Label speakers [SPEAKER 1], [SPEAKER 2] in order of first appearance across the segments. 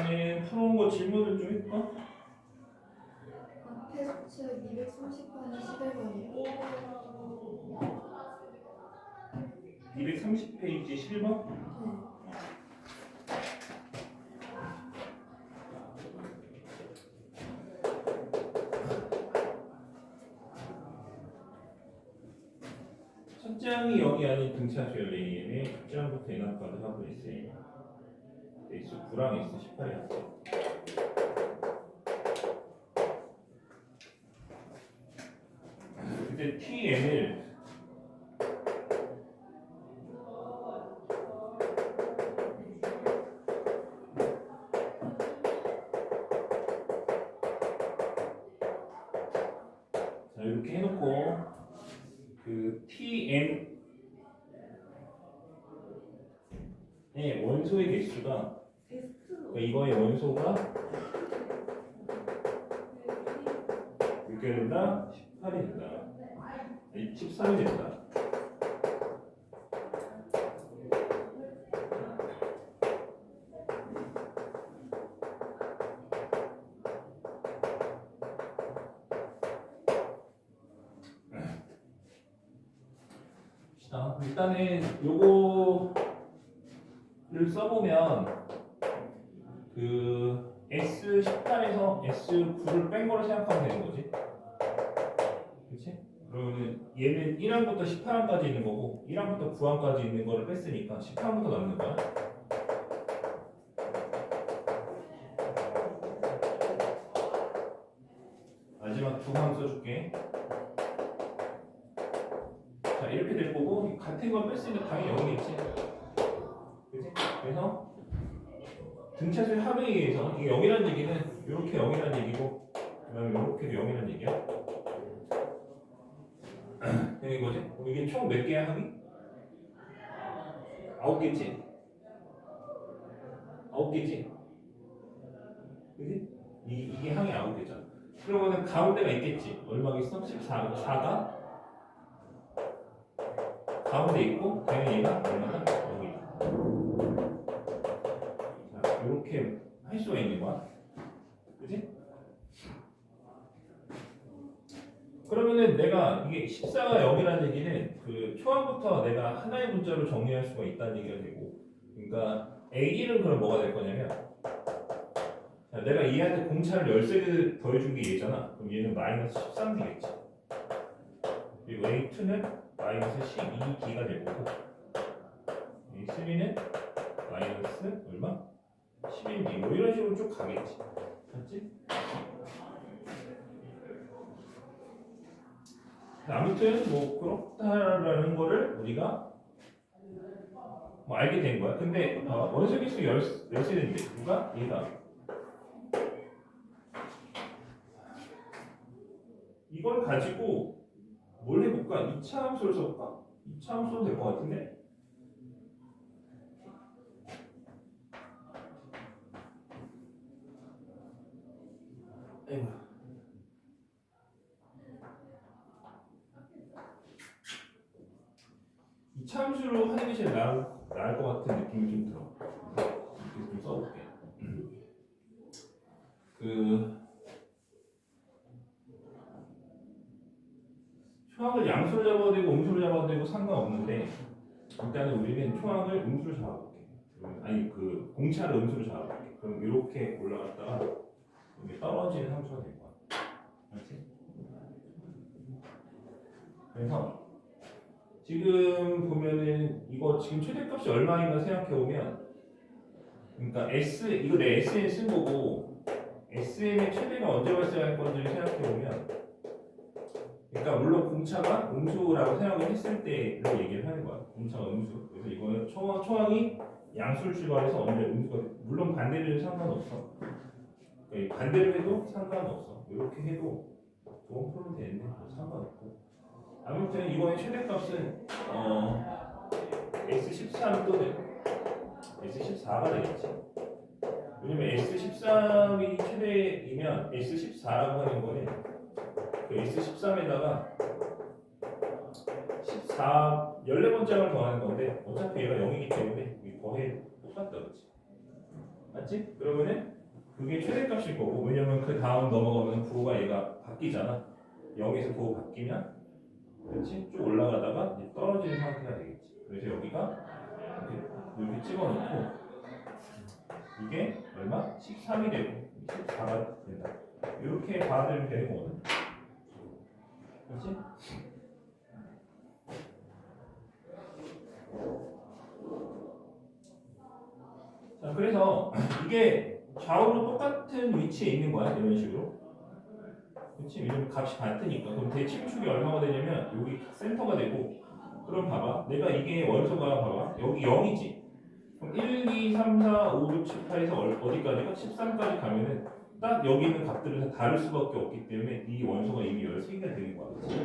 [SPEAKER 1] 일단은 풀어온 거 질문을 좀 해볼까?
[SPEAKER 2] 테스트 230번에 11번이요.
[SPEAKER 1] 230페이지 11번?
[SPEAKER 2] 네.
[SPEAKER 1] 첫 장이 0이 아닌 등차수열 A의 첫 장부터 N학과도 하고 있어요. X 9랑 X 18이 왔어. 근데 TN을 자 이렇게 해놓고 그 TN의 원소의 개수가 그러니까 이거의 원소가 몇 개가 된다? 18이 된다. 아니 13이 된다. 자, 일단은 요거를 써보면 그 S18에서 S9를 뺀 거로 생각하면 되는 거지. 그렇지? 그러면 얘는 1항부터 18항까지 있는 거고 1항부터 9항까지 있는 거를 뺐으니까 18항부터 남는 거야. 마지막 두 항 써줄게. 자 이렇게 될 거고 같은 걸 뺐으니까 당연히 0이겠지. 그치? 그래서 등차수의 합에 의해서 이게 0이라는 얘기는 이렇게 0이라는 얘기고 그 다음에 이렇게도 0이라는 얘기야. 이게 뭐지? 이게 총 몇 개야 합이? 9개지? 9개지? 그지? 이게 항이 9개잖아. 그러면은 가운데가 있겠지. 얼마겠어? 14가 가운데 있고 당연히 얘가 얼마나? 0이다. 자, 이렇게 할 수가 있는 거야. 그지? 그러면은 내가 이게 14가 0이라는 얘기는 그 초항부터 내가 하나의 문자로 정리할 수가 있다는 얘기가 되고, 그러니까 A1은 그럼 뭐가 될 거냐면, 자, 내가 얘한테 공차를 13개 더해준 게 얘잖아. 그럼 얘는 마이너스 13 되겠지. 그리고 A2는 마이너스 12D가 될 거고, A3는 마이너스 얼마? 11D. 뭐 이런 식으로 쭉 가겠지. 맞지? 아무튼 뭐 그렇다라는 거를 우리가 뭐 알게 된 거야. 근데 원소 개수 13인데 누가? 얘가. 이걸 가지고 뭘 해볼까? 2차 함수를 써볼까? 2차 함수도 될 것 같은데? 에휴. 2차 함수로 하는 게 제일 나을 것 같은 느낌이 좀 들어. 이렇게 좀 써볼게. 초항을 양수로 잡아도 되고 음수로 잡아도 되고 상관없는데 일단은 우리는 초항을 음수로 잡아볼게. 아니 그 공차를 음수로 잡아볼게. 그럼 이렇게 올라갔다가 이게 떨어지는 함수가 될 거야. 알지? 그래서 지금 보면은 이거 지금 최대값이 얼마인가 생각해 보면, 그러니까 S 이거 내 SN 쓴 거고 SN의 최대가 언제 발생할 건지 생각해 보면, 그러니까 물론 공차가 음수라고 생각을 했을 때를 얘기를 하는 거야. 공차가 음수. 그래서 이거는 초항이 양수를 출발해서 언제 음수가 물론 반대로 해도 상관없어. 그러니까 반대로 해도 상관없어. 이렇게 해도 그건 풀면 되는데 상관없고. 아무튼 이번에 최대값은 S13 또는 S14가 되겠지. 왜냐면 S13이 최대이면 S14라고 하는 거는 그 S13에다가 14번장을 더하는 건데 어차피 얘가 0이기 때문에 더해 똑같다 그렇지. 맞지? 그러면은 그게 최대값일 거고 왜냐면 그 다음 넘어가면 부호가 얘가 바뀌잖아. 0에서 부호 바뀌면 그렇지? 쭉 올라가다가 이제 떨어지는 상태가 되겠지. 그래서 여기가 이렇게 찍어놓고 이게 얼마? 13이 되고 14가 된다. 이렇게 받아들이면 되는 거거든. 그렇지? 자, 그래서 이게 좌우로 똑같은 위치에 있는 거야. 이런 식으로. 그렇지? 왜냐면 값이 같으니까. 그럼 대칭축이 얼마가 되냐면 여기 센터가 되고 그럼 봐봐. 내가 이게 원소가 봐봐. 여기 0이지. 그럼 1, 2, 3, 4, 5, 6, 7, 8에서 어디까지가? 13까지 가면은 딱 여기 있는 값들은 다 다를 수밖에 없기 때문에 이 원소가 이미 13개가 되는 거야. 그렇지?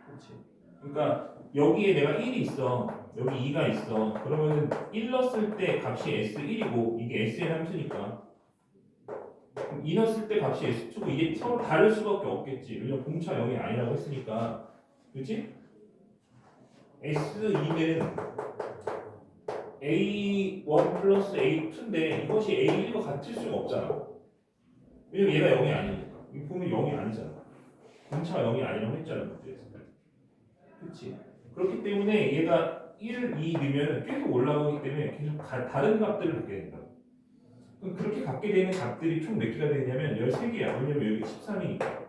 [SPEAKER 1] 그렇지? 그러니까 여기에 내가 1이 있어. 여기 2가 있어. 그러면은 1 넣었을 때 값이 S1이고 이게 S의 함수니까 2 넣었을 때 값이 S2고 이게 서로 다를 수밖에 없겠지. 왜냐면 공차 0이 아니라고 했으니까. 그렇지? S2는 A1 플러스 A2인데 이것이 A1과 같을 수가 없잖아. 왜냐면 얘가 0이 아니니까. 이거 보면 0이 아니잖아. 공차가 0이 아니라고 했잖아. 문제에서. 그렇지? 그렇기 때문에 얘가 1, 2 넣으면 계속 올라가기 때문에 계속 다른 값들을 갖게 된다. 그럼 그렇게 갖게 되는 값들이 총 몇 개가 되냐면 13개야. 왜냐면 여기 13이니까.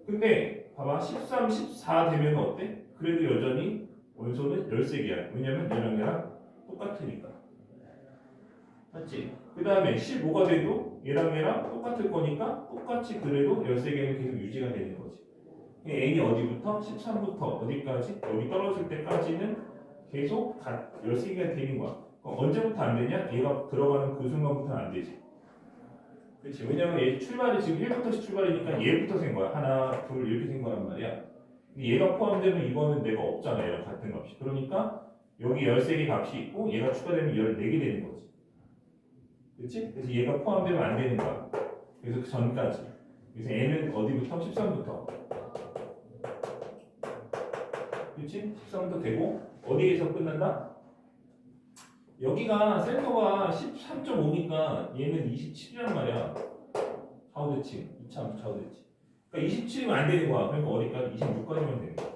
[SPEAKER 1] 근데 봐봐 13, 14 되면 어때? 그래도 여전히 원소는 13개야. 왜냐면 얘랑 얘랑 똑같으니까. 맞지? 그 다음에 15가 돼도 얘랑 얘랑 똑같을 거니까 똑같이 그래도 13개는 계속 유지가 되는 거지. n이 어디부터? 13부터 어디까지? 여기 떨어질 때까지는 계속 13개가 되는 거야. 그럼 언제부터 안 되냐? 얘가 들어가는 그 순간부터는 안 되지. 그렇지? 왜냐면 얘 출발이 지금 1부터 출발이니까 얘부터 생 거야. 하나, 둘 이렇게 생 거란 말이야. 근데 얘가 포함되면 이거는 내가 없잖아. 얘랑 같은 값이. 그러니까 여기 13개 값이 있고 얘가 추가되면 14개 되는 거지. 그렇지? 그래서 얘가 포함되면 안 되는 거야. 그래서 그 전까지. 그래서 n은 어디부터? 13부터. 그렇지? 13부터 되고 어디에서 끝난다? 여기가 센터가 13.5니까 얘는 27이란 말이야. 좌우대칭, 2차 함수 좌우대칭. 그러니까 27이면 안 되는 거야. 그러니까 어디까지? 26까지만 되는 거야.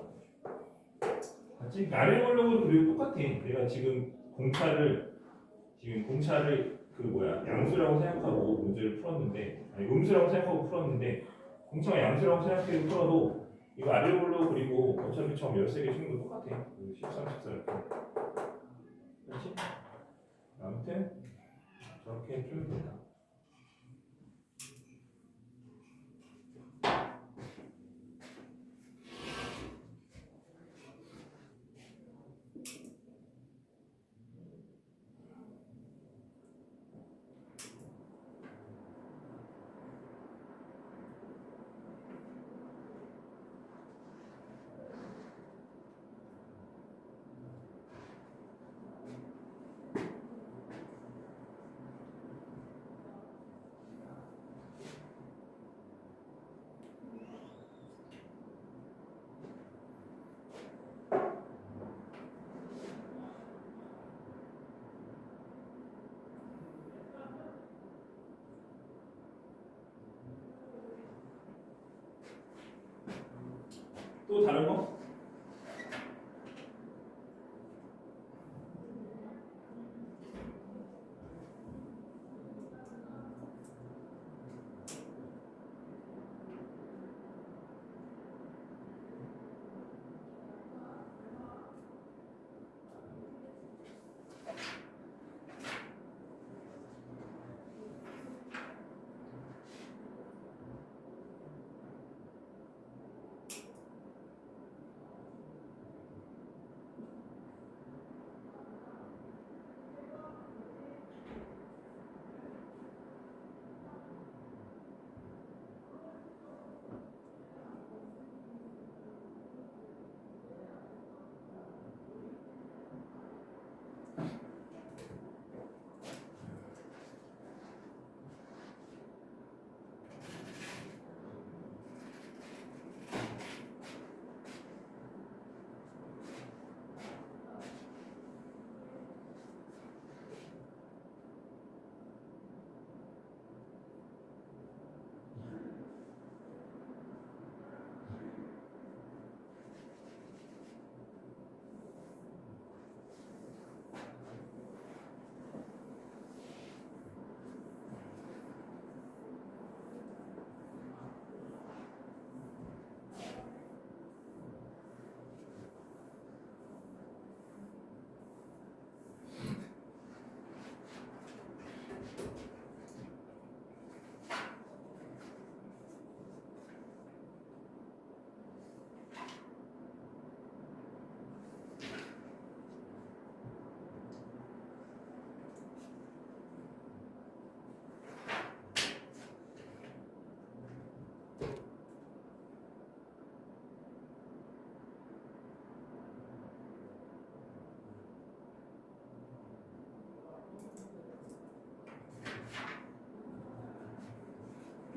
[SPEAKER 1] 맞지? 아래 걸로 그리고 똑같아. 내가 지금 공차를 그 뭐야 양수라고 생각하고 문제를 풀었는데 아니 음수라고 생각하고 풀었는데 공차가 양수라고 생각해서 풀어도 이거 아래 걸로 그리고 어차피 처음 13개 치는 거 똑같아. 13, 14 이렇게. 그렇지? 아무튼 저렇게 풀면 된다. 또 다른 거?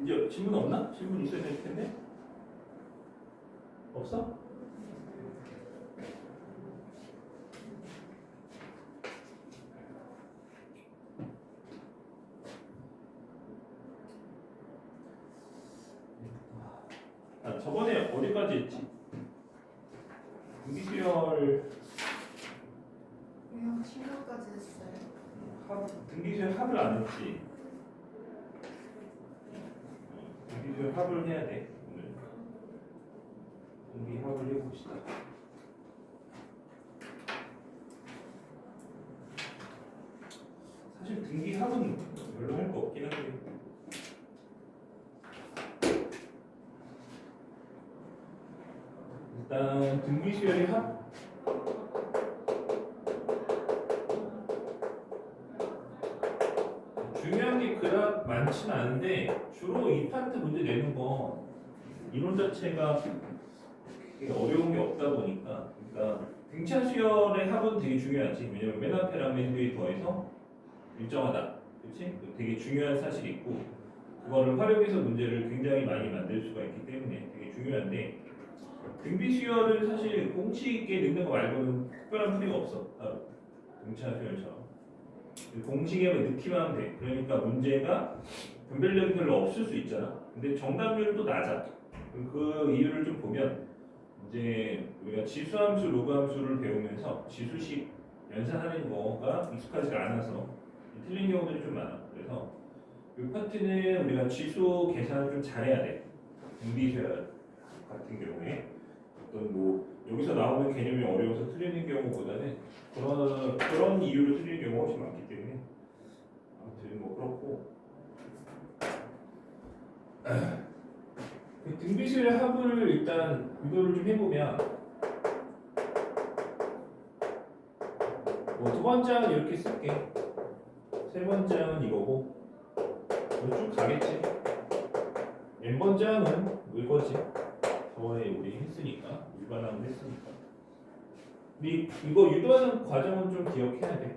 [SPEAKER 1] 이제 질문 없나? 질문 있어야 될 텐데. 없어? 아, 저번에 어디까지 했지? 등기수열
[SPEAKER 2] 유형 실력까지 했어요.
[SPEAKER 1] 등기수열 합을 안 했지. 등기수열 합을 해야 돼 오늘. 등기 합을 해봅시다. 사실 등기 합은 별로 할 거 없긴 한데. 일단 등기수열의 합 중요한 게 그닥 많지는 않은데 주로 이 파트 문제 내는 건 이론 자체가 되게 어려운 게 없다 보니까 그러니까 등차 수열의 합은 되게 중요하지. 왜냐면 맨 앞에랑 맨 뒤에 더해서 일정하다. 그렇지? 되게 중요한 사실이 있고 그거를 활용해서 문제를 굉장히 많이 만들 수가 있기 때문에 되게 중요한데 등비 수열은 사실 공식 있게 넣는 거 말고는 특별한 풀이가 없어. 따로 등차 수열처럼 공식에만 넣기만 하면 돼. 그러니까 문제가 분별력이 별로 없을 수 있잖아. 근데 정답률도 낮아. 그 이유를 좀 보면 이제 우리가 지수함수, 로그함수를 배우면서 지수식 연산하는 거가 익숙하지가 않아서 틀린 경우들이 좀 많아. 그래서 이 파트는 우리가 지수 계산을 좀 잘해야 돼. 등비수열 같은 경우에 어떤 뭐 여기서 나오는 개념이 어려워서 틀리는 경우보다는 그런 이유로 틀리는 경우가 훨씬 많기 때문에 아무튼 뭐 그렇고 등비수열 합을 일단 비교를 좀 해보면 뭐 두 번째 항은 이렇게 쓸게. 세 번째 항은 이거고 쭉 가겠지. n 번째 항은 이거지. 저번에 우리 했으니까 일반항은 했으니까. 근데 이거 유도하는 과정은 좀 기억해야 돼.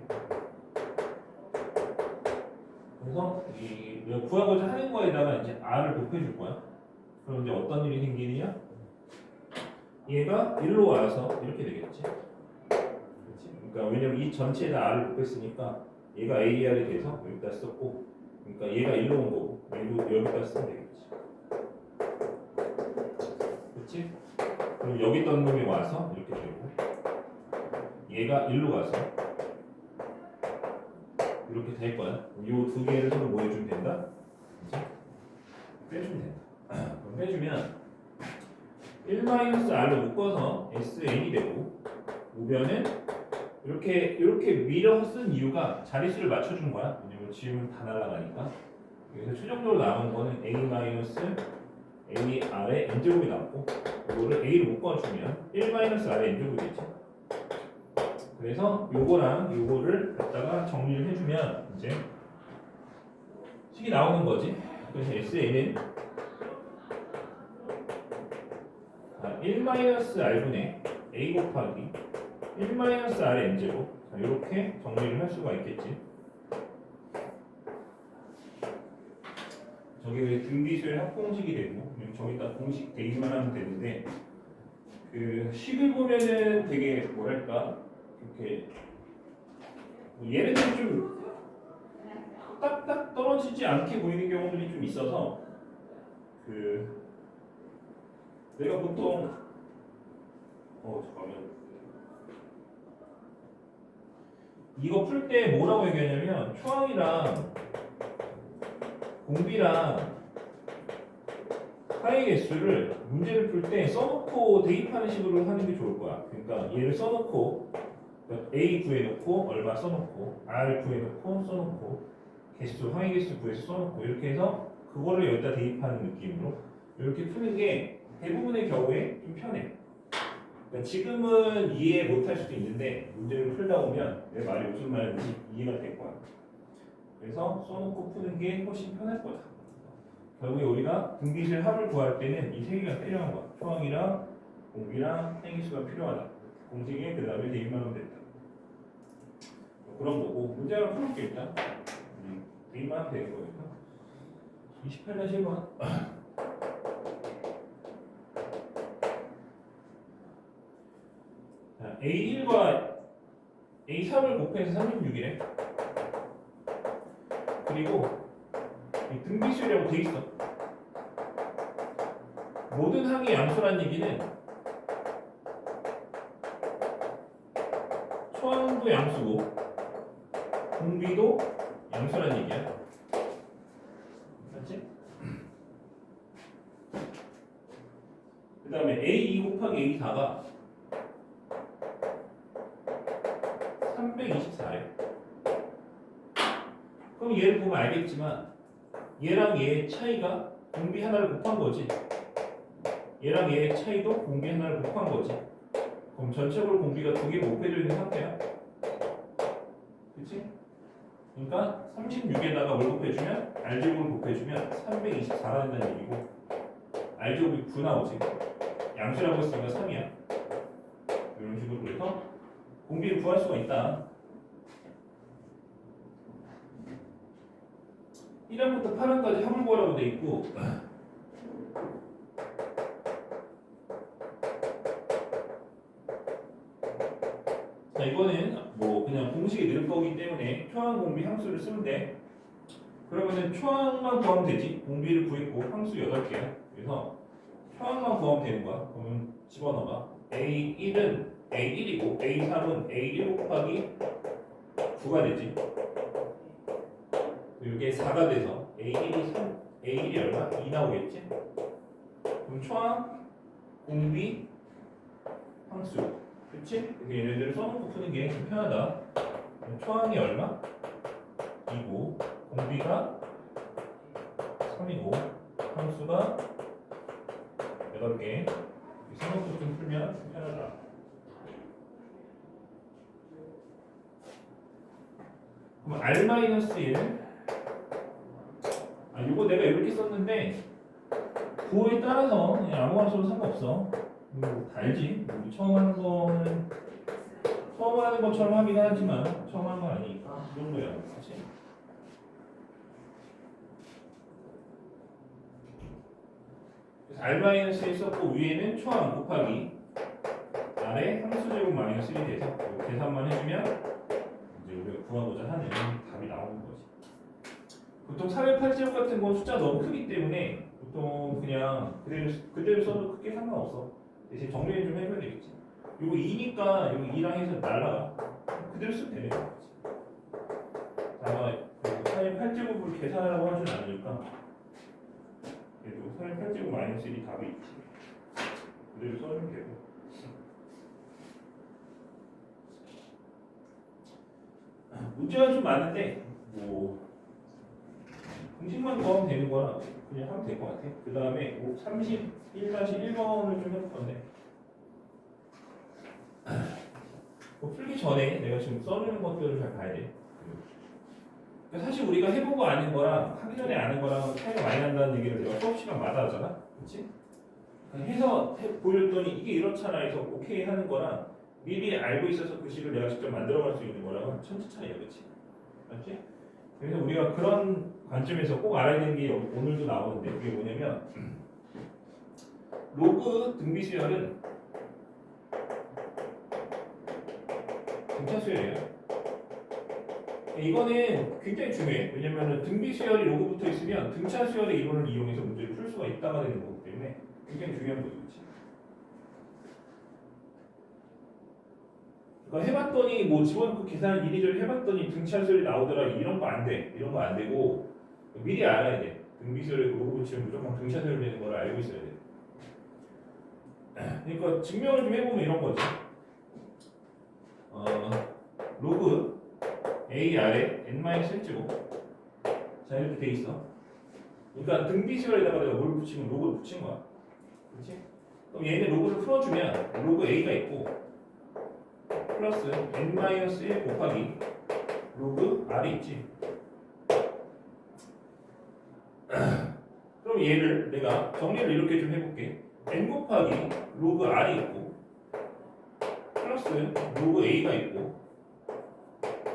[SPEAKER 1] 그래서 이 구하고자 하는 거에다가 이제 r을 곱해줄 거야. 그럼 이제 어떤 일이 생기느냐? 얘가 1로 와서 이렇게 되겠지. 그렇지? 그러니까 왜냐면 이 전체에다 r을 곱했으니까 얘가 ar이 돼서 여기다 썼고, 그러니까 얘가 1로 온 거고, 여기다 쓰면 되겠지. 그렇지? 그럼 여기 있던 놈이 와서 이렇게 되고, 얘가 1로 가서 이렇게 될 거야. 이 두 개를 서로 뭐 해주면 된다? 그렇지? 빼주면 된다. 그럼 빼주면 1-r로 묶어서 SN이 되고 우변은 이렇게 밀어 쓴 이유가 자릿수를 맞춰준 거야. 왜냐면 지우면 다 날아가니까. 그래서 최종적으로 남은 거는 A-AR의 n제곱이 남고 이거를 A로 묶어주면 1-r의 n제곱이겠지. 그래서 요거랑 요거를 갖다가 정리를 해주면 이제 식이 나오는 거지. 그래서 SN은 1-r분의 A 곱하기 1-r의 n제곱 이렇게 정리를 할 수가 있겠지. 저게 왜 등비수열 합공식이 되고 저기다 공식 대입만 하면 되는데 그 식을 보면은 되게 뭐랄까 이렇게 얘네들이 좀 딱딱 떨어지지 않게 보이는 경우들이 좀 있어서 그 내가 보통 잠깐만 이거 풀 때 뭐라고 얘기하냐면 초항이랑 공비랑 하의 개수를 문제를 풀 때 써놓고 대입하는 식으로 하는 게 좋을 거야. 그러니까 얘를 써놓고 A 구해놓고 얼마 써놓고 R 구해놓고 써놓고 개수 하의 개수 구해서 써놓고 이렇게 해서 그거를 여기다 대입하는 느낌으로 이렇게 푸는 게 대부분의 경우에 좀 편해. 그러니까 지금은 이해 못할 수도 있는데 문제를 풀다 보면 내 말이 무슨 말인지 이해가 될 거야. 그래서 써놓고 푸는 게 훨씬 편할 거야. 결국에 우리가 등비수열 합을 구할 때는 이 세 개가 필요한 거야. 초항이랑 공비랑 행위수가 필요하다. 공식에 그 다음에 대입만 하면 된다. 그런 거고 문제 하나 풀어볼게 일단. 대입만 하면 되는 거니까. 28-1번. 자, A1과 A3을 곱해서 36이래. 그리고 이 등비수열이라고 돼 있어. 모든 항의 양수란 얘기는 초항도 양수고 공비도 양수란 얘기야. 맞지? 그 다음에 A2 곱하기 A4가 324래. 그럼 얘를 보면 알겠지만 얘랑 얘의 차이가 공비 하나를 곱한 거지. 얘랑 얘의 차이도 공비 하나를 곱한 거지. 그럼 전체적으로 공비가 두 개 곱해져 있는 상태야. 그치? 그러니까 36에다가 뭘 곱해주면 R제곱을 곱해주면 324가 된다는 얘기고 R제곱이 9 나오지. 양수라고 했으니까 3이야. 이런 식으로 해서 공비를 구할 수가 있다. 1항부터 8항까지 함수구하라고 돼 있고 자, 이거는 뭐 그냥 공식이 늘 거기 때문에 초항 공비 함수를 쓰면 돼. 그러면은 초항만 구하면 되지. 공비를 구했고 함수 8개야. 그래서 초항만 구하면 되는 거야. 그러면 집어넣어봐. A1은 A1이고 A3은 A1 곱하기 9가 되지. 이게 4가 돼서 A1이 3, A1이 얼마? 2 나오겠지? 그럼 초항, 공비, 함수. 그치? 이렇게 얘네들을 써놓고 푸는 게 좀 편하다. 초항이 얼마? 2고 공비가 3이고 함수가 8개. 써놓고 좀 풀면 좀 편하다. 그럼 R-1 이거 내가 이렇게 썼는데 구호에 따라서 그냥 아무거나 써도 상관없어. 다 알지? 우리 처음 하는 거는 처음 하는 것처럼 하긴 하지만 처음 하는 건 아니니까 이 정도야. 그치? 그래서 R-1 썼고 위에는 초항 곱하기 아래 함수제곱 마이너스 1이 돼서 계산만 해주면 이제 우리가 구하고자 하는 답이 나오는 거지. 보통 3의 8제곱 같은 건 숫자 너무 크기 때문에 보통 그냥 그대로 써도 크게 상관없어. 대신 정리를 좀 해줘야 되겠지. 이거 2니까 이거 2랑 해서 날라가. 그대로 쓰면 되는 거지. 아마 3의 8제곱을 계산하라고 하진 않으니까 그래도 3의 8제곱 마이너스 1이 답이 있지. 그대로 써주면 되고. 문제가 좀 많은데 뭐 공식만 구하면 되는 거라 그냥 하면 될 것 같아. 그 다음에 31-1번을 좀 해볼 건데 풀기 전에 내가 지금 써주는 것들을 잘 봐야 돼. 그러니까 사실 우리가 해보고 아는 거랑 하기 전에 아는 거랑 차이가 많이 난다는 얘기를 내가 수업 시간마다 하잖아. 그렇지? 해서 보여줬더니 이게 이렇잖아 해서 오케이 하는 거랑 미리 알고 있어서 그 식을 내가 직접 만들어갈 수 있는 거랑은 천지 차이야. 그렇지? 맞지? 그래서 우리가 그런 관점에서 꼭 알아야 되는 게 오늘도 나오는데 그게 뭐냐면 로그 등비수열은 등차수열이에요. 이거는 굉장히 중요해. 왜냐면 등비수열이 로그 붙어 있으면 등차수열의 이론을 이용해서 문제를 풀 수가 있다가 되는 거기 때문에 굉장히 중요한 거죠. 그러니까 해봤더니 뭐 집어넣고 계산을 이리저리 해봤더니 등차수열이 나오더라 이런 거 안 돼. 이런 거 안 되고 미리 알아야 돼. 등비수열에 로그 붙이면 무조건 등차수열 되는 걸 알고 있어야 돼. 그러니까 증명을 좀 해보면 이런 거지. 로그 A 아래 n-1제곱 자 이렇게 돼 있어. 그러니까 등비수열에다가 내가 뭘 붙이면 로그를 붙인 거야. 그렇지? 그럼 얘는 로그를 풀어주면 로그 A가 있고 플러스 n-1 곱하기 로그 R이 있지. 그럼 얘를 내가 정리를 이렇게 좀 해볼게. n 곱하기 로그 R이 있고 플러스 로그 A가 있고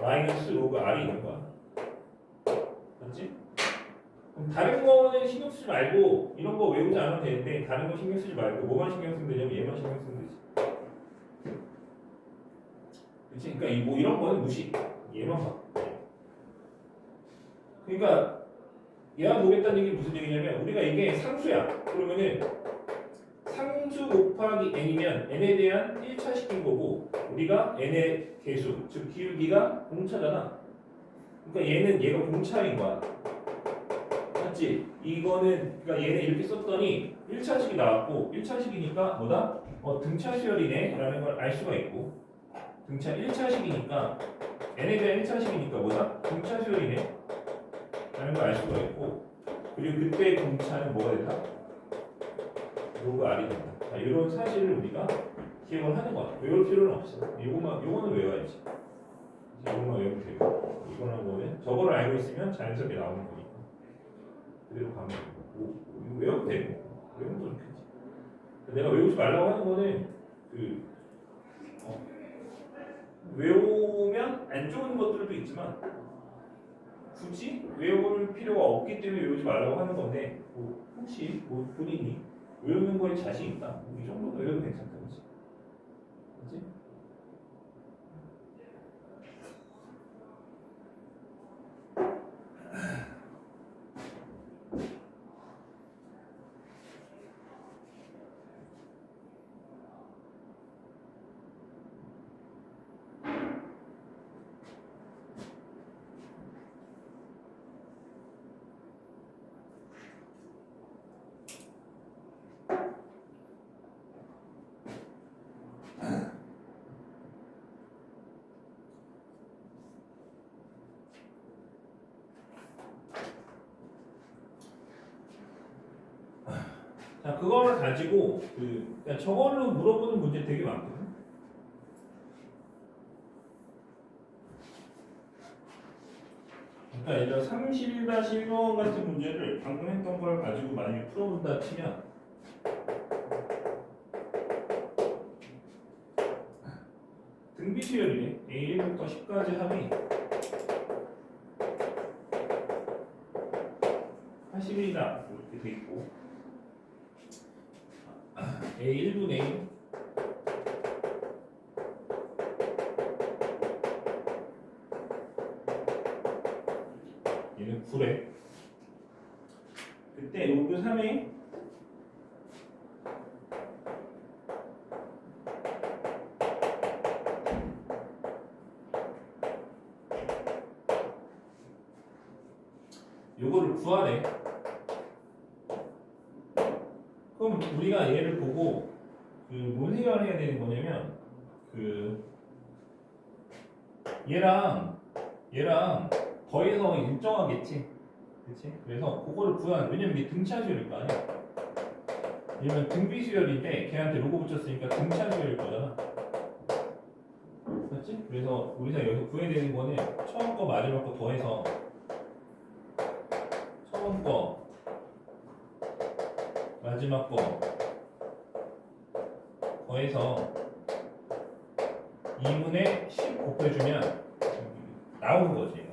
[SPEAKER 1] 마이너스 로그 R이 있는 거야. 맞지? 그럼 다른 거는 신경 쓰지 말고 이런 거 외우지 않으면 되는데 다른 거 신경 쓰지 말고 뭐만 신경 쓰면 되냐면 얘만 신경 쓰면 되지. 그치? 그러니까 뭐 이런 거는 무시. 얘만 봐. 그러니까 얘만 보겠다는 얘기 무슨 얘기냐면 우리가 이게 상수야. 그러면은 상수 곱하기 n이면 n에 대한 1차 식인 거고 우리가 n의 개수 즉 기울기가 공차잖아. 그러니까 얘가 공차인 거야. 맞지? 이거는 그러니까 얘는 이렇게 썼더니 1차식이 나왔고 1차식이니까 뭐다? 등차 수열이네 라는 걸 알 수가 있고 등차 1차식이니까 n에 대한 1차식이니까 뭐다? 등차 수열이네 라는 걸 알 수가 있고 그리고 그때 공차는 뭐가 된다? 로그 R이 된다. 자, 이런 사실을 우리가 기억을 하는 거야. 외울 필요는 없어. 요거는 외워야지. 이거만 외우면 되고 이거는 뭐는 저거를 알고 있으면 자연스럽게 나오는 거니까 그대로 가면 되고 이거 외워도 되고 외우면 더 좋겠지. 내가 외우지 말라고 하는 거는 외우면 안 좋은 것들도 있지만 굳이 외울 필요가 없기 때문에 외우지 말라고 하는 건데 혹시 본인이 외우는 거에 자신 있다 이 정도 외워도 괜찮다. 그치? 그치? 자, 그거를 가지고 저걸로 물어보는 문제 되게 많거든. 그러니까 예를 들어 31-1번 같은 문제를 방금 했던 걸 가지고 만약에 풀어본다 치면 등비 수열이네. A1부터 10까지 합이 81이다 이렇게 돼 있고 A1분의 1 얘는 9래. 그때 로그 3에 요거를 구하래. 그럼 우리가 얘를 보고 뭘 해결해야 되는 거냐면 얘랑 더해서 일정하겠지. 그치? 그래서 그거를 왜냐면 이게 등차 수열일 거 아니야. 얘는 등비 수열인데 걔한테 로고 붙였으니까 등차 수열일 거잖아. 맞지? 그래서 우리가 여기서 구해야 되는 거는 처음 거 마지막 거 더해서 처음 거 마지막 거 더해서 2분의 10 곱해주면 나오는 거지.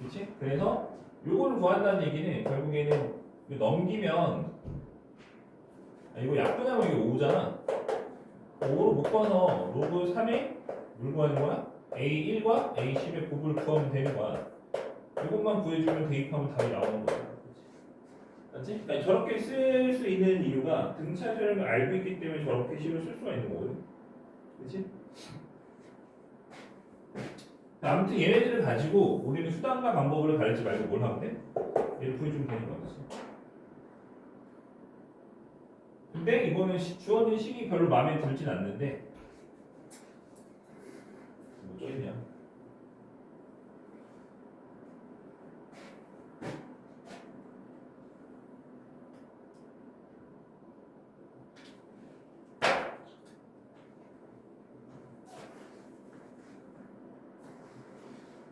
[SPEAKER 1] 그치? 그래서 요거를 구한다는 얘기는 결국에는 넘기면 이거 약분하면 이게 5잖아. 5로 묶어서 로그 3에 뭘 구하는 거야? A1과 A10의 곱을 구하면 되는 거야. 이것만 구해주면 대입하면 답이 나오는 거야. 맞지? 그러니까 저렇게 쓸 수 있는 이유가 등차 수열을 알고 있기 때문에 저렇게 식으로 쓸 수가 있는 거거든. 그치? 아무튼 얘네들을 가지고 우리는 수단과 방법을 가르치지 말고 뭘 하면 돼? 얘를 구해주면 되는 거였어. 근데 이거는 주어진 식이 별로 마음에 들진 않는데 뭐 쩌겠냐.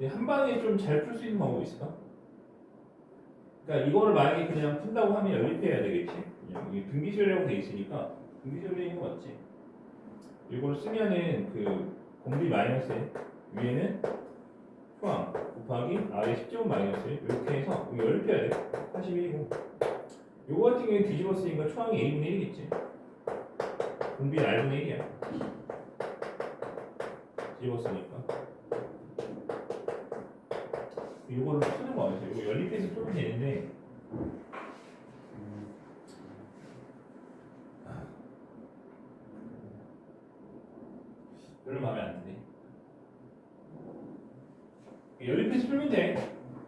[SPEAKER 1] 한 방에 좀 잘 풀 수 있는 방법이 있을까? 그러니까 이거를 만약에 그냥 푼다고 하면 연립해야 되겠지. 그냥 이게 등비수열이라고 돼 있으니까 등비수열인 거 맞지? 이걸 쓰면은 공비 마이너스 위에는 초항 곱하기 R의 10제곱 마이너스 1 이렇게 해서 이거 연립해야 돼. 81이고 요거 같은 경우에 뒤집었으니까 초항이 A분의 1이겠지. 공비는 R분의 1이야. 뒤집었으니까 요거를 푸는 거 아니죠? 이거 연립해서 풀면 되는데 별로 마음에 안 드네. 연립해서 풀면 돼.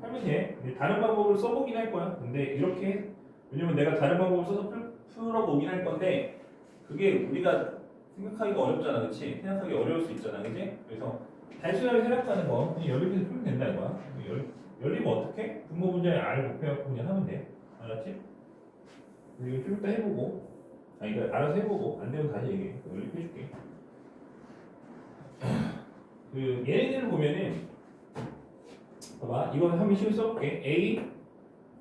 [SPEAKER 1] 하면 돼. 근데 다른 방법을 써보긴 할 거야. 근데 이렇게 왜냐면 내가 다른 방법을 써서 풀어보긴 할 건데 그게 우리가 생각하기가 어렵잖아, 그렇지? 생각하기 어려울 수 있잖아, 그렇지? 그래서 단순하게 생각하는 거 그냥 연립해서 풀면 된다 이거야. 연립은 어떻게? 분모 분자에 R 곱해갖고 그냥 하면 돼. 알았지? 이거 좀 이따 해보고 아니 그러니까 알아서 해보고 안 되면 다시 얘기해. 연립해줄게. 그 얘네들을 보면은 봐봐 이건 한번 식을 써볼게. A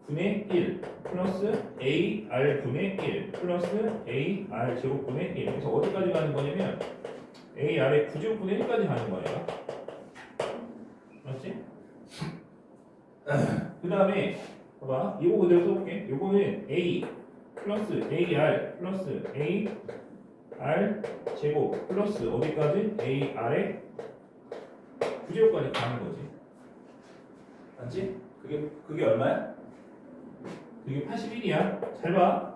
[SPEAKER 1] 분의 1 플러스 A R 분의 1 플러스 A R 제곱분의 1 그래서 어디까지 가는 거냐면 A R의 9제곱분의 1까지 가는 거예요. 맞지? 그 다음에 봐봐 이거 그대로 써볼게. 요거는 A 플러스 A R 플러스 A R 제곱 플러스 어디까지? A R의 9제곱까지 가는 거지. 맞지? 그게 얼마야? 그게 81이야. 잘 봐.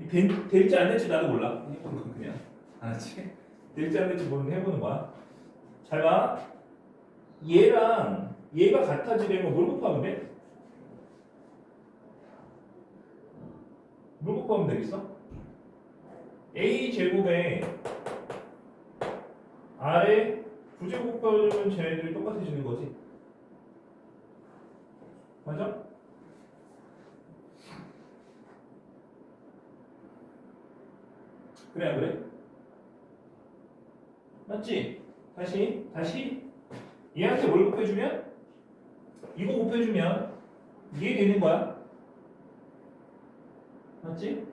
[SPEAKER 1] 될지 안 될지 나도 몰라. 해보는 거 그냥. 알았지? 될지 안 될지 모르는 해보는 거야. 잘 봐. 얘랑 얘가 같아지려면 뭘 곱하면 돼? 뭘 곱하면 되겠어? A 제곱에 R에 9제곱 곱하면 쟤네들이 똑같아지는 거지. 맞아? 그래 안 그래? 맞지? 다시 얘한테 뭘 곱해주면 이거 곱해주면 이게 되는 거야. 맞지?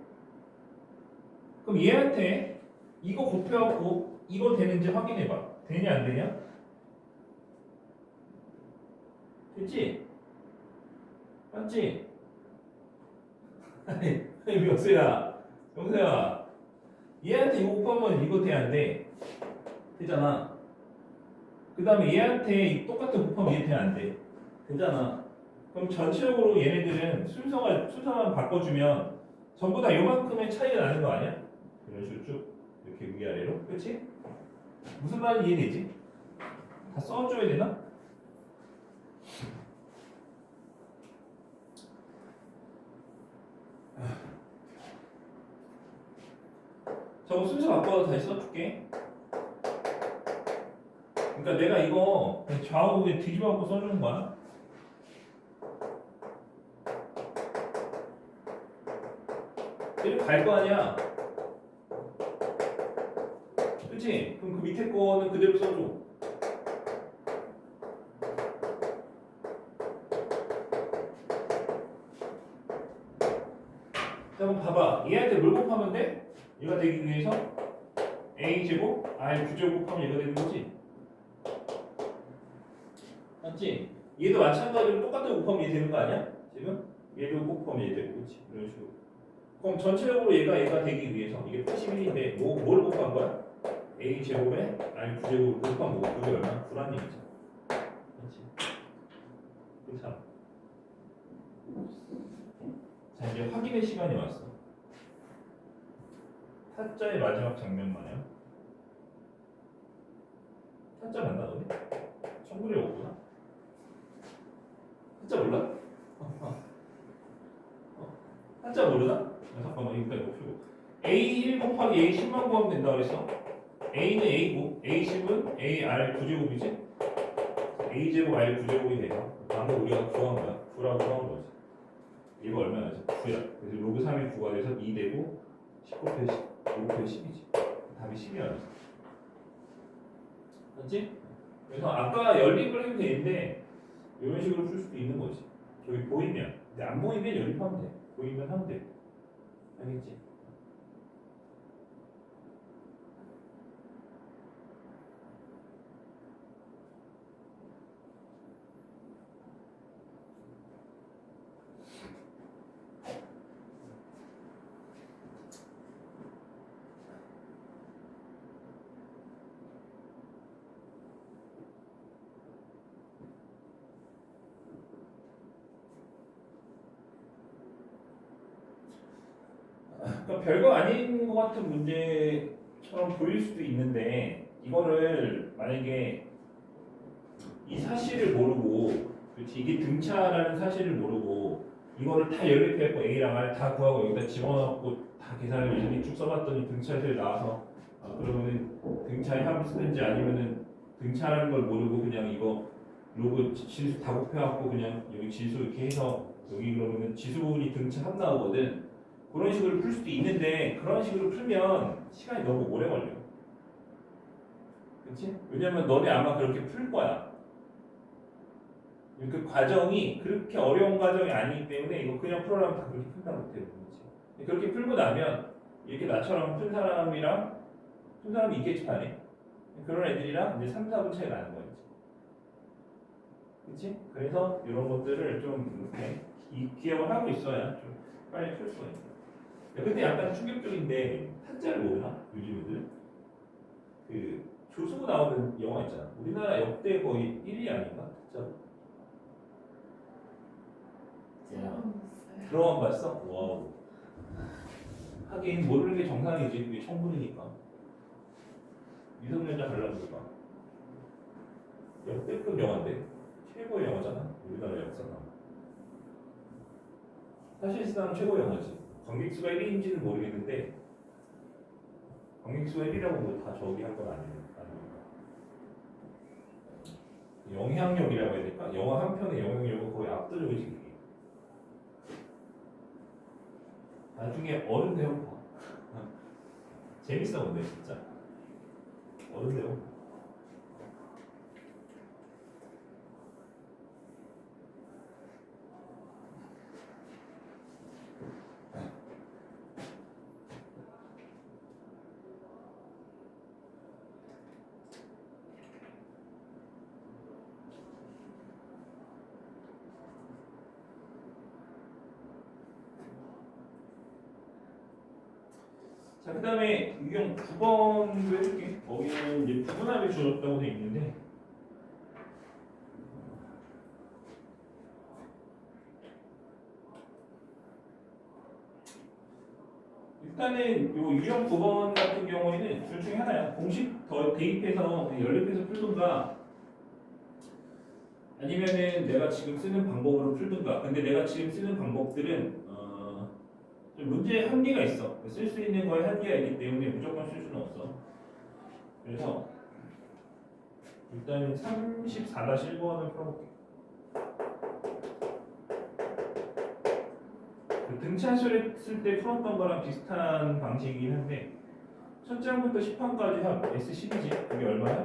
[SPEAKER 1] 그럼 얘한테 이거 곱해갖고 이거 되는지 확인해봐. 되냐 안 되냐? 됐지? 맞지? 아니 명수야 얘한테 이거 곱하면 이거 돼 안 돼? 되잖아. 그 다음에 얘한테 똑같은 곱하면 얘 돼 안 돼? 되잖아. 그럼 전체적으로 얘네들은 순서만 바꿔주면 전부 다 요만큼의 차이가 나는 거 아니야? 이런 식으로 쭉 이렇게 위아래로 그렇지? 무슨 말인지 이해되지? 다 써줘야 되나? 저거 순서 바꿔서 다시 써줄게. 그러니까 내가 이거 좌우 우에 뒤집어 갖고 써주는 거야. 이렇게 갈 거 아니야. 그치? 그럼 그 밑에 거는 그대로 써줘. 자, 한번 봐봐. 얘한테 뭘 곱하면 돼? 얘가 되기 위해서 A제곱, R 9제곱 곱하면 얘가 되는 거지. 맞지? 얘도 마찬가지로 똑같은 곱하면 얘 되는 거 아니야? 지금? 얘도 곱하면 얘 되고, 그렇지? 이런 식으로. 그럼 전체적으로 얘가 되기 위해서 이게 81인데 뭘 곱한 거야? A 제곱에 R 9제곱 곱한 거 그게 얼마? 9란 얘기죠. 그렇지? 괜찮아. 자 이제 확인의 시간이 왔어. 타짜의 마지막 장면 마냥. 타짜 맞나 너네? 청구리 없구나. 타짜 몰라? 타짜 모르나? 잠깐만 이거 펴고. A1 곱하기 A10만 구하면 된다 그랬어. A는 A고 A10은 AR 9제곱이지? A제곱 R 9제곱이 돼요. 방금 우리가 구한 거야. 9라고 구한 거지. 이거 얼마나지? 9야. 그래서 로그 3이 9가 돼서 2 되고 10 곱해 10, 5 곱해 10이지. 답이 10이야. 맞지? 그래서 아까 연립을 해도 되는데 이런 식으로 풀 수도 있는 거지. 저기 보이면. 근데 안 보이면 연립하면 돼. 보이면 하면 돼. 알겠지? 그러니까 별거 아닌 것 같은 문제처럼 보일 수도 있는데 이거를 만약에 이 사실을 모르고 그렇지 이게 등차라는 사실을 모르고 이거를 다 연립해갖고 A랑 R 다 구하고 여기다 집어넣고 다 계산을 이렇게 쭉 써봤더니 등차를 나와서 그러면은 등차의 합을 쓰든지 아니면은 등차라는 걸 모르고 그냥 이거 로그 지수 다 곱해갖고 그냥 여기 지수 이렇게 해서 여기 그러면은 지수 부분이 등차 합 나오거든. 그런 식으로 풀 수도 있는데 그런 식으로 풀면 시간이 너무 오래 걸려. 그렇지? 왜냐면 너네 아마 그렇게 풀 거야. 그 과정이 그렇게 어려운 과정이 아니기 때문에 이거 그냥 풀어라면 다 그렇게 푼다 못해. 그렇게 풀고 나면 이렇게 나처럼 푼 사람이 있겠지 반에. 그런 애들이랑 이제 3, 4분 차이 나는 거지. 그렇지? 그래서 이런 것들을 좀 이렇게 기억을 하고 있어야 좀 빨리 풀 수가 있어. 근데 약간 충격적인데 타짜를 모르나? 요즘 애들 그 조수구 나오는 영화 있잖아. 우리나라 역대 거의 1위 아닌가? 타짜. 드라마 봤어? 와우. 하긴 모르는 게 정상이지. 그게 청분이니까. 미성년자 관람을까? 역대급 영화인데 최고의 영화잖아. 우리나라 역사상. 사실상 최고의 영화지. 관객수가 1위인지는 모르겠는데 관객수가 1위라고 뭐 다 저기 할 건 아니니까. 영향력이라고 해야 될까? 영화 한 편의 영향력은 거의 압도적이지. 그게. 나중에 어른 되면 봐. 재밌어 근데 진짜. 어른 되면 봐. 자, 그 다음에 유형 9번도 해줄게. 거기는 이제 부분합이 주어졌다고 돼 있는데 일단은 요 유형 9번 같은 경우에는 둘 중에 하나야. 공식 더 대입해서 연립해서 풀든가 아니면은 내가 지금 쓰는 방법으로 풀든가. 근데 내가 지금 쓰는 방법들은 좀 문제에 한계가 있어. 쓸 수 있는 거에 한계가 있기 때문에 무조건 쓸 수는 없어. 그래서 일단 34-1번을 풀어볼게. 그 등차수를 쓸 때 풀었던 거랑 비슷한 방식이긴 한데 첫 장부터 10항까지 합 S10이지. 그게 얼마야?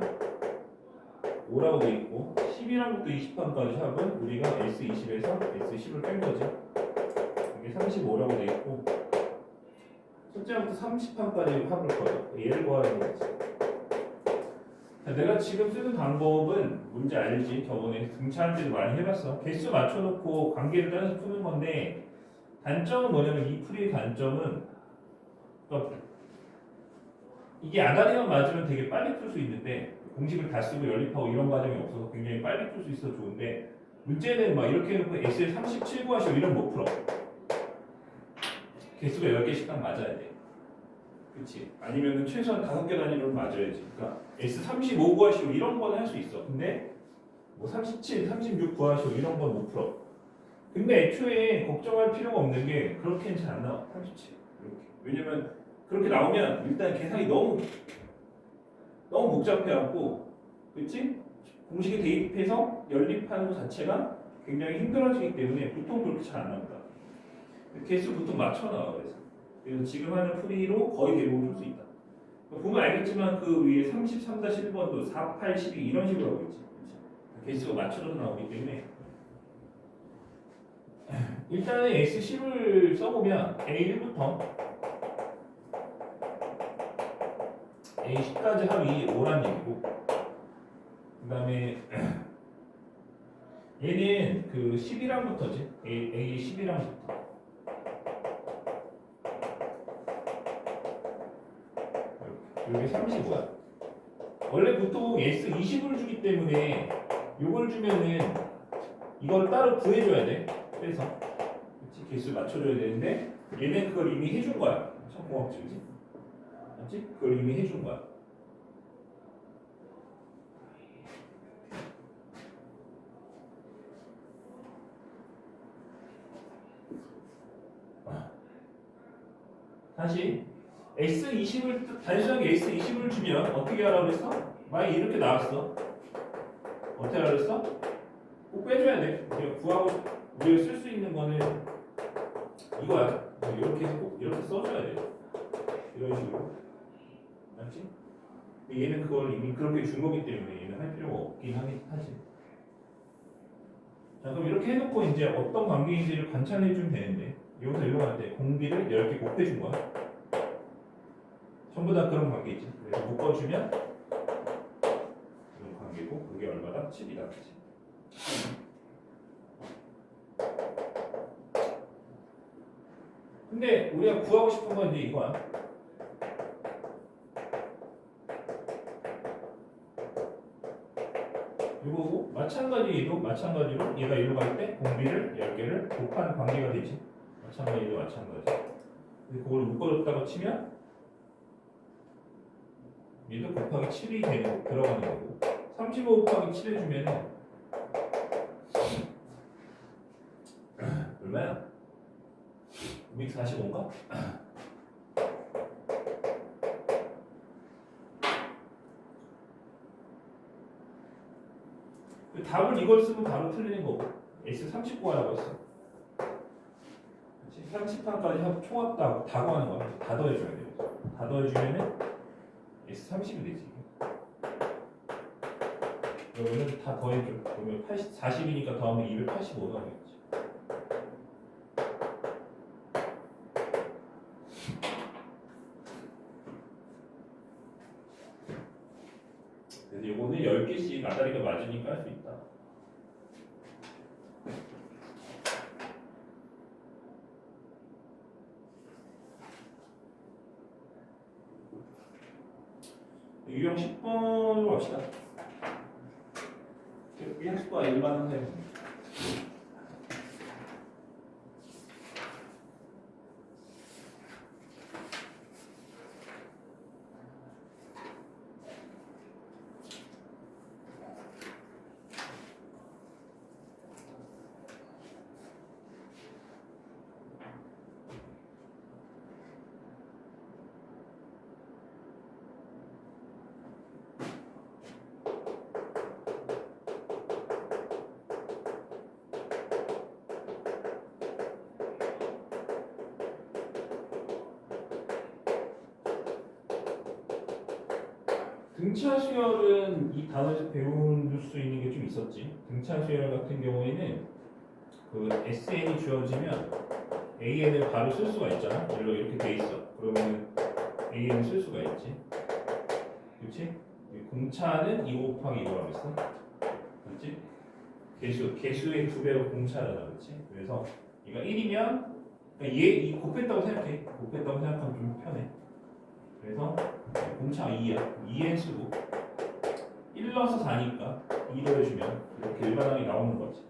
[SPEAKER 1] 5라고 돼 있고 11항부터 20항까지 합은 우리가 S20에서 S10을 뺀 거지. 이게 35라고 돼 있고 첫째부터 30항까지 합을 거야. 얘를 구하는 거지. 내가 지금 쓰는 방법은 뭔지 알지? 저번에 등차할 때도 많이 해봤어. 개수 맞춰놓고 관계를 따라서 푸는 건데 단점은 뭐냐면 이 풀이의 단점은 그러니까 이게 아다리만 맞으면 되게 빨리 풀 수 있는데 공식을 다 쓰고 연립하고 이런 과정이 없어서 굉장히 빨리 풀 수 있어서 좋은데 문제는 막 이렇게 해놓고 S에 37 구하시오 이런 못 풀어. 개수가 10개씩 딱 맞아야 돼. 그렇지? 아니면은 최소한 5개 단위로는 맞아야지. 그러니까 S35 구하시오 이런 거는 할 수 있어. 근데 뭐 37, 36 구하시오 이런 건 못 풀어. 근데 애초에 걱정할 필요가 없는 게 그렇게는 잘 안 나와. 37 이렇게. 왜냐면 그렇게 나오면 일단 계산이 너무 복잡해갖고, 그렇지? 공식에 대입해서 연립하는 것 자체가 굉장히 힘들어지기 때문에 보통 그렇게 잘 안 나온다. 개수 보통 맞춰 나와. 그래서 지금 하는 풀이로 거의 대부분 풀 수 있다. 보면 알겠지만 그 위에 33-1번도 4, 8, 12 이런 식으로 하고 있지. 개수가 맞춰서 나오기 때문에 일단은 S10을 써보면 A1부터 A10까지 합이 5란 얘기고 그 다음에 얘는 그 11항부터지. A11항부터 이게 35야. 원래 보통 S20을 주기 때문에 이걸 주면은 이걸 따로 구해줘야 돼. 그래서 그치? 개수 맞춰줘야 되는데 얘는 그걸 이미 해준 거야. 참 고맙지, 그지? 맞지? 그걸 이미 해준 거야. 다시 S20을 단순하게 S20을 주면 어떻게 하라고 그랬어? 만약 이렇게 나왔어. 어떻게 하라고 그랬어? 꼭 빼줘야 돼. 우리가 구하고 우리가 쓸 수 있는 거는 이거야. 이렇게 해서 꼭 이렇게 써줘야 돼. 이런 식으로. 맞지? 얘는 그걸 이미 그렇게 준 거기 때문에 얘는 할 필요가 없긴 하지. 자, 그럼 이렇게 해놓고 이제 어떤 관계인지를 관찰해 주면 되는데 여기서 이거 할 때 공비를 10개 곱해준 거야. 전부 다 그런 관계이지. 그래서 묶어주면 그런 관계고 그게 얼마다? 7이다. 그치? 근데 우리가 구하고 싶은 건 이제 이거야. 이거고 마찬가지로 얘가 이리로 갈 때 공비를 10개를 곱한 관계가 되지. 마찬가지. 근데 그걸 묶어줬다고 치면 얘도 곱하기 7이 되는 들어가는 거고 35 곱하기 7 해주면은 얼마야? 245인가? 답을 이걸 쓰면 바로 틀리는 거고 S39라고 했어. 30판까지 총합 다 구하는 거야. 다 더해줘야 돼. 다 더해주면은 S30이 되지. 그러면은 다 더해줘. 그러면 40이니까 더하면 285가 되겠지. 그래서 요거는 10개씩 아다리가 맞으니까 할 수 있다. 유형 10번으로 갑시다. 이 학습과 일반은 해봅니다. 등차 수열은 이 단어에서 배울 수 있는 게 좀 있었지. 등차 수열 같은 경우에는 그 SN이 주어지면 AN을 바로 쓸 수가 있잖아. 이렇게 돼 있어. 그러면 AN을 쓸 수가 있지. 그렇지? 공차는 2 곱하기 2라고 했어. 그렇지? 개수의 2배로 공차잖아. 그렇지? 그래서 얘가 1이면 얘 곱했다고 생각해. 곱했다고 생각하면 좀 편해. 그래서 공차 2야. 2엔 쓰고 1 넣어서 4니까 2 더해주면 이렇게 일반항이 나오는 거지.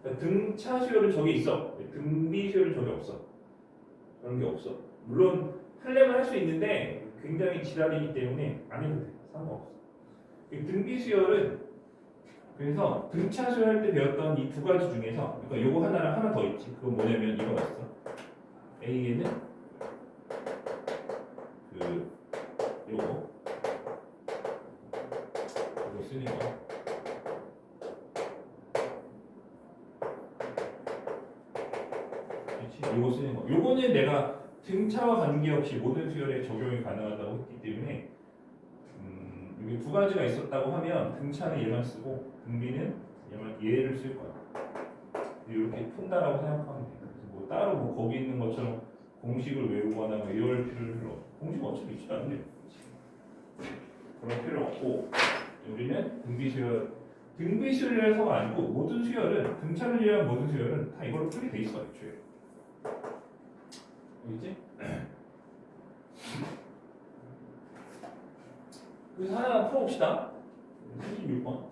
[SPEAKER 1] 그러니까 등차 수열은 저기 있어. 등비 수열은 저기 없어. 그런 게 없어. 물론 하려면 할 수 있는데 굉장히 지랄이기 때문에 안 해도 돼. 상관없어. 등비 수열은 그래서 등차 수열할 때 배웠던 이 두 가지 중에서 그러니까 요거 하나랑 하나 더 있지. 그건 뭐냐면 이거가 있어. A에는 요거 쓰는 거. 그렇지? 요거 쓰는 거. 요거는 내가 등차와 관계없이 모든 수열에 적용이 가능하다고 했기 때문에 여기 두 가지가 있었다고 하면 등차는 얘만 쓰고 등비는 얘를 쓸 거야. 이렇게 푼다라고 생각하면 돼. 그래서 뭐 따로 뭐 거기 있는 것처럼 공식을 외우거나 뭐 이럴 필요는 없어. 공식 어차피 있지 않은데 그런 필요 없고 우리는 등비 수열에서가 아니고 모든 수열은 등차를 위한 모든 수열은 다 이걸로 풀게 돼 있어. 애초에. 알겠지? 그래서 하나 풀어봅시다. 36번.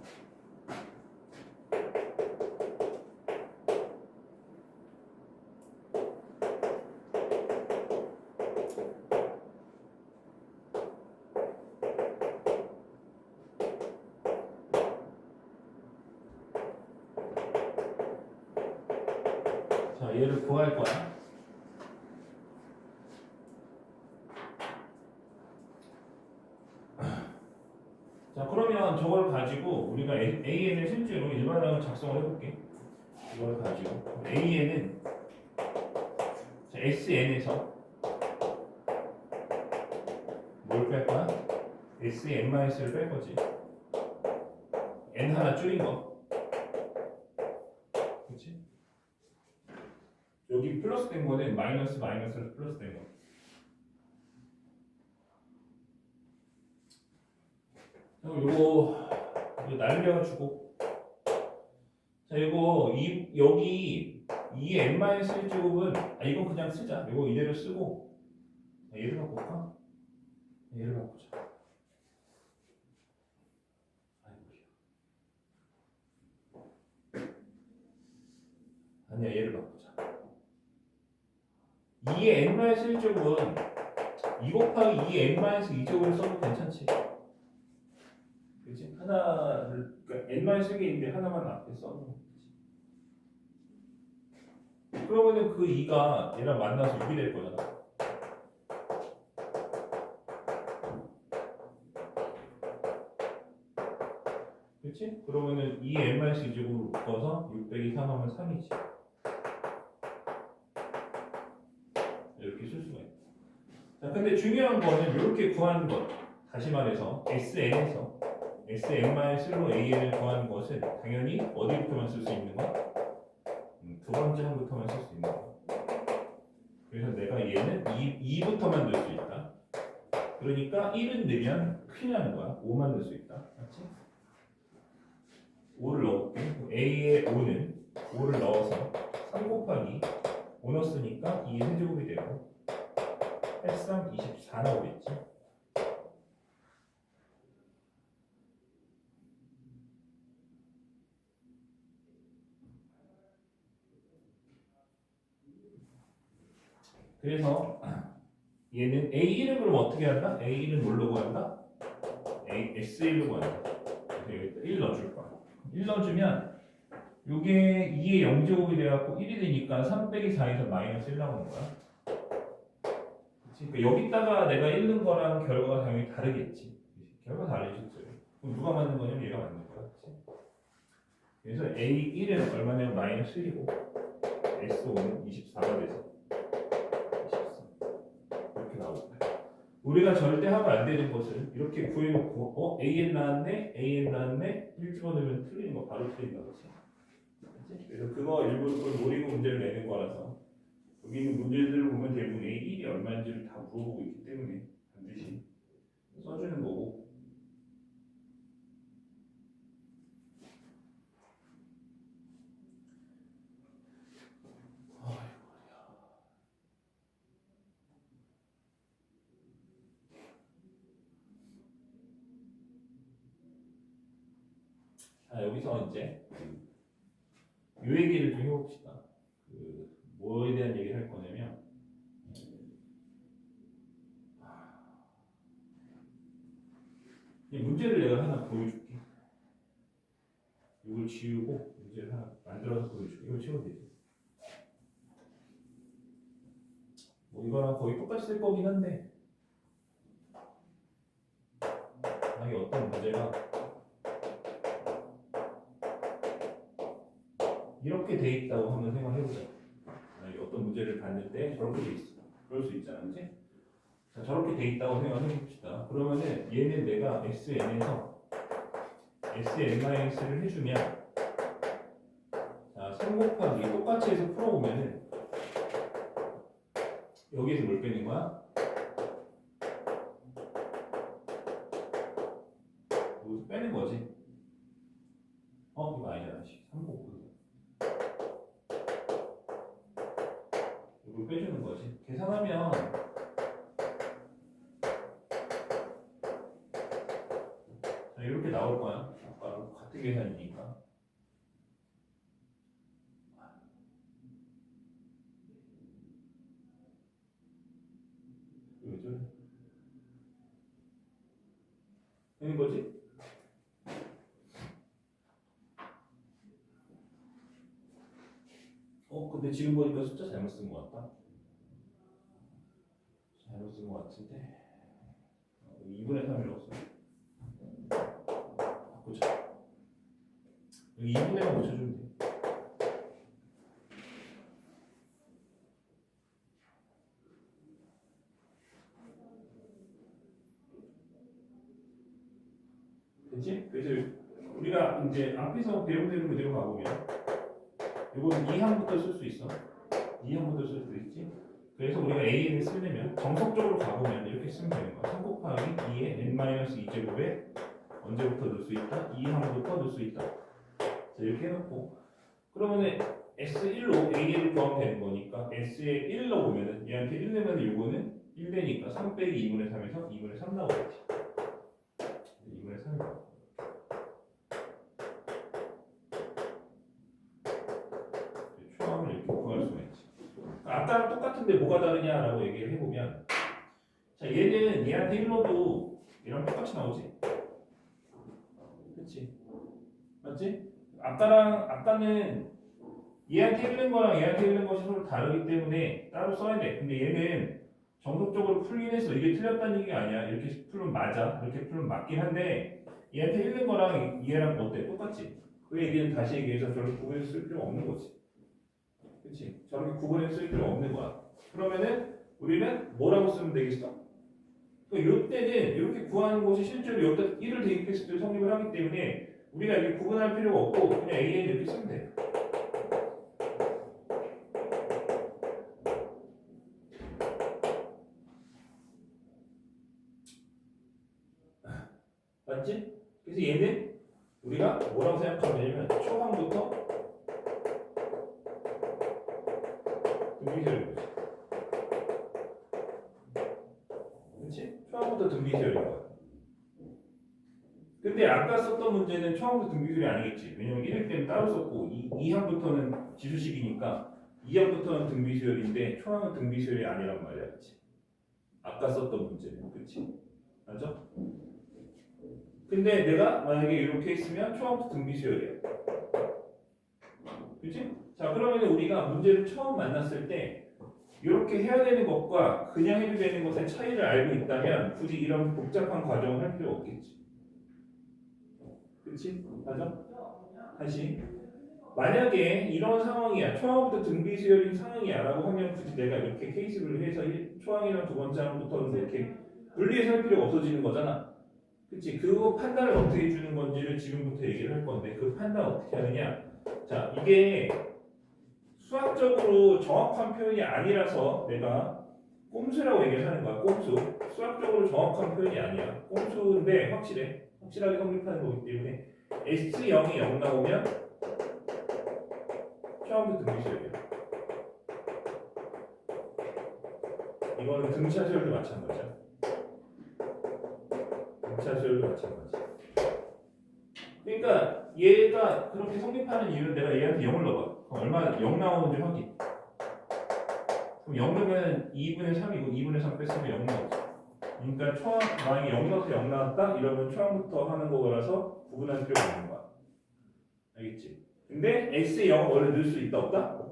[SPEAKER 1] 얘를 구할 거야. 자, 그러면 저걸 가지고 우리가 AN을 실제로 일반항을 작성을 해볼게. 이걸 가지고 AN은 SN에서 뭘 뺄 거야? SN-를 뺄 거지. N 하나 줄인 거. 그렇지? 여기 플러스 된 거는 마이너스에서 플러스 된 거. 요거 날려주고. 자, 이거 여기 이 n-1제곱은 이건 그냥 쓰자. 이거 이대로 쓰고 얘를 바꿀까? 얘를 바꾸자. 아니야, 얘를 바꾸자. 2의 n-1제곱은 2 곱하기 2의 n-2제곱을 써도 괜찮지. 그치? 하나를 그러니까 n-3개 있는데 하나만 앞에 써놓으면 되지. 그러면은 그 2가 얘랑 만나서 6이 될 거잖아. 그치? 그러면은 2의 n-2제곱을 묶어서 6 빼기 3 하면 3이지. 이렇게 쓸 수가 있다. 자, 근데 중요한 거는 이렇게 구하는 것. 다시 말해서 SN에서 SN-3로 AN을 구하는 것은 당연히 어디부터만 쓸 수 있는 거야? 두 번째 항부터만 쓸 수 있는 거야. 그래서 내가 얘는 2부터만 넣을 수 있다. 그러니까 1은 넣으면 큰일 나는 거야. 5만 넣을 수 있다. 맞지? 5를 넣어볼게. A의 5는 5를 넣어서 3 곱하기 5 넣었으니까 2의 세제곱이 되고 83, 24 나오겠지. 그래서 얘는 A1을 그럼 어떻게 한다? A1은 뭘로 구한다? S1로 구한다. 그래서 1 넣어줄 거야. 1 넣어주면 이게 2의 0제곱이 돼갖고 1이 되니까 3 빼기 4에서 마이너스 1 나오는 거야. 그치? 그러니까 여기다가 내가 1 넣은 거랑 결과가 당연히 다르겠지. 결과 다르겠죠. 그럼 누가 맞는 거냐면 얘가 맞는 거야. 그치? 그래서 A1은 얼마냐면 마이너스 1이고 S5는 24가 돼서 23 이렇게 나오고 우리가 절대 하면 안 되는 것은 이렇게 구해놓고 AN 나왔네 1 집어넣으면 틀리는 거 바로 틀린다. 그치? 그래서 그거 일부러 그걸 노리고 문제를 내는 거라서 여기 있는 문제들을 보면 대부분 A1이 얼마인지를 다 물어보고 있기 때문에 반드시 써주는 거고. 자, 여기서 이제 이 얘기를 좀 해봅시다. 뭐에 대한 얘기를 할 거냐면 이 문제를 내가 하나 보여줄게. 이걸 지우고 문제를 하나 만들어서 보여줄게. 이걸 치우면 되지. 뭐 이거랑 거의 똑같이 쓸 거긴 한데 만약에 어떤 문제가 이렇게 돼 있다고 한번 생각해보자. 만약에 어떤 문제를 봤는데 저렇게 돼 있어. 그럴 수 있잖아, 그렇지? 자, 저렇게 돼 있다고 생각해봅시다. 그러면은 얘는 내가 SN에서 SN-를 해주면 자, 3 곱하기 똑같이 해서 풀어보면은 여기에서 뭘 빼는 거야? 여기서 빼는 거지. 이거 아니잖아. 3 곱하기 이걸 빼주는 거지. 계산하면 자, 이렇게 나올 거야. 아까랑 같은 계산이니까. 왜 저래? 되는 거지? 근데 근데 지금 보니까 숫자 잘못 쓴 것 같다. 잘못 쓴 것 같은데 2분의 3이 없어. 바꾸자. 여기 2분의 3 붙여주면 돼. 그치? 그래서 우리가 이제 앞에서 배운 대로 그대로 가보면 이거는 2항부터 쓸 수 있어. 2항부터 쓸 수 있지. 그래서 우리가 AN을 쓰려면 정석적으로 가보면 이렇게 쓰면 되는 거야. 3 곱하기 2의 n-2제곱에 언제부터 넣을 수 있다? 2항부터 넣을 수 있다. 자, 이렇게 해놓고 그러면은 S1로 AN을 구하면 되는 거니까 S에 1 넣어보면은 얘한테 1 내면 요거는 1 되니까 3 빼기 2분의 3에서 2분의 3 나오겠지. 2분의 3이 나와. 초함을 이렇게 구할 수가 있지. 아까랑 똑같은데 뭐가 다르냐라고 얘기를 해보면 자 얘는 얘한테 1로도 얘랑 똑같이 나오지. 그치? 맞지? 아까는 얘한테 1는 거랑 얘한테 1는 것이 서로 다르기 때문에 따로 써야 돼. 근데 얘는 정석적으로 풀긴 했어. 이게 틀렸다는 얘기가 아니야. 이렇게 풀면 맞아. 이렇게 풀면 맞긴 한데 얘한테 1는 거랑 얘랑 어때? 똑같지? 그 얘기는 다시 얘기해서 저렇게 구분해서 쓸 필요가 없는 거지. 그치? 저렇게 구분해서 쓸 필요가 없는 거야. 그러면은 우리는 뭐라고 쓰면 되겠어? 이때는 이렇게 구하는 것이 실제로 여기다 1을 대입했을 때 성립을 하기 때문에 우리가 이렇게 구분할 필요가 없고 그냥 AN 이렇게 쓰면 돼. 맞지? 그래서 얘는 우리가 뭐라고 생각하면 되냐면 초항부터 등비수열인 거지. 그렇지? 초항부터 등비수열인 거야. 근데 아까 썼던 문제는 초항부터 등비수열이 아니겠지. 왜냐면 1일 때는 따로 썼고 2항부터는 지수식이니까 2항부터는 등비수열인데 초항은 등비수열이 아니란 말이야. 그치? 아까 썼던 문제는. 그치? 맞아? 근데 내가 만약에 이렇게 했으면 초항부터 등비수열이야. 그치? 자 그러면 우리가 문제를 처음 만났을 때 이렇게 해야 되는 것과 그냥 해도 되는 것의 차이를 알고 있다면 굳이 이런 복잡한 과정을 할 필요 없겠지. 그치? 맞아? 다시 만약에 이런 상황이야. 초항부터 등비수열인 상황이야 라고 하면 굳이 내가 이렇게 케이스를 해서 초항이랑 두 번째 항부터는 이렇게 분리해서 할 필요가 없어지는 거잖아. 그치? 그거 판단을 어떻게 해주는 건지를 지금부터 얘기를 할 건데 그 판단 어떻게 하느냐. 자 이게 수학적으로 정확한 표현이 아니라서 내가 꼼수라고 얘기를 하는 거야. 꼼수. 수학적으로 정확한 표현이 아니야. 꼼수인데 확실하게 성립하는 거기 때문에 S0이 0 나오면 처음부터 등비수열이야. 이거는 등차수열도 마찬가지야. 등차수열도 마찬가지. 그러니까 얘가 그렇게 성립하는 이유는 내가 얘한테 0을 넣어봐. 그럼 얼마나 0 나오는지 확인. 그럼 0 넣으면 2분의 3이고 2분의 3 뺐으면 0 나오지. 그러니까 초항 만약에 0 넣어서 0 나왔다 이러면 초항부터 하는 거라서 구분할 필요가 없는 거야. 알겠지? 근데 S에 0을 원래 넣을 수 있다 없다?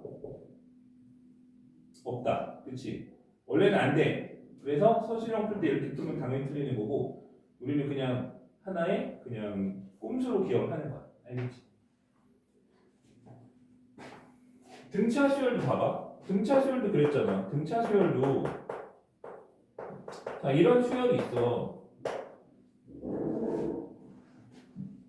[SPEAKER 1] 없다. 그치? 원래는 안 돼. 그래서 서술형 풀 때 이렇게 풀면 당연히 틀리는 거고 우리는 그냥 하나의 그냥 꼼수로 기억을 하는 거야. 알겠지? 등차 수열도 봐봐. 등차 수열도 그랬잖아. 등차 수열도 자 이런 수열이 있어.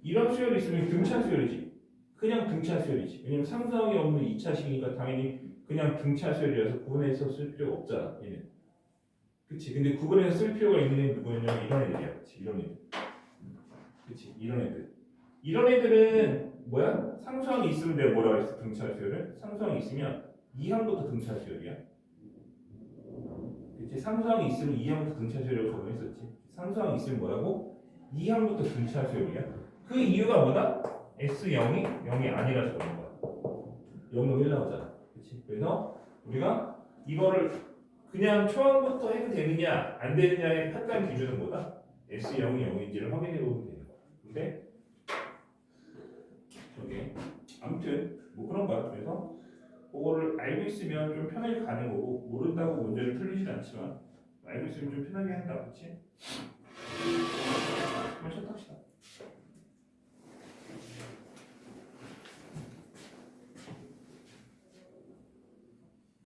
[SPEAKER 1] 이런 수열이 있으면 등차 수열이지. 그냥 등차 수열이지. 왜냐면 상상이 없는 2차식이니까 당연히 그냥 등차 수열이라서 구분해서 쓸 필요가 없잖아. 얘는. 그치? 근데 구분해서 쓸 필요가 있는 애는 누구냐면 이런 애들이야. 그치? 이런 애들. 그치? 이런 애들. 이런 애들은 뭐야? 상수항이 있으면 내가 뭐라고 했어? 등차 수열을? 상수항이 있으면 2항부터 등차 수열이야. 그치? 상수항이 있으면 2항부터 등차 수열이라고 적용했었지. 상수항이 있으면 뭐라고? 2항부터 등차 수열이야. 그 이유가 뭐다? S0이 0이 아니라서 그런 거야. 0은 1 나오잖아. 그치? 그래서 우리가 이거를 그냥 초항부터 해도 되느냐 안 되느냐의 판단 기준은 뭐다? S0이 0인지를 확인해 보면 되는 거야. 근데 저게 아무튼 뭐 그런 거야. 그래서 그거를 알고 있으면 좀 편하게 가는 거고 모른다고 문제를 풀리진 않지만 알고 있으면 좀 편하게 한다, 그렇지?